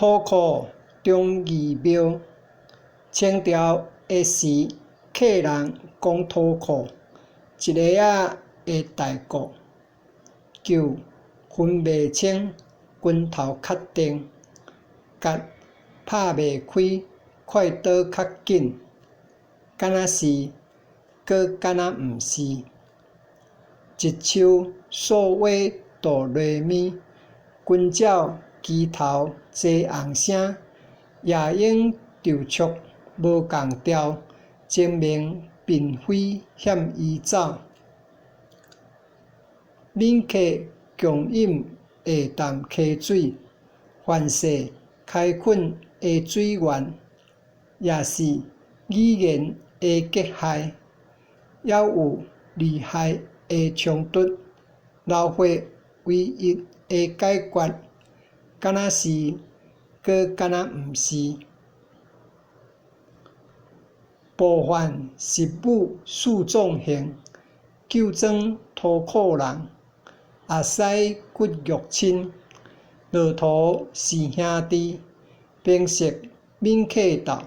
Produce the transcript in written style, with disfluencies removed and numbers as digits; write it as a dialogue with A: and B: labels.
A: 土库中义庙，清朝的时，客人讲土库，一个仔的大国，就分袂清拳头较重，甲拍袂开，快倒较紧，敢若是，搁敢若毋是。一树数尾哆来咪，君鸟鸡头齐红声，夜莺啾啾无共调，精明并非险伊走。闽客强饮下淡溪水，凡是开垦的水源，也是语言的隔阂，也有利害的冲突。老伙唯一的解决，敢若是，搁敢若毋是。部分实务诉讼刑，旧庄土库人，也使骨肉亲，落土是兄弟，平息闽客斗。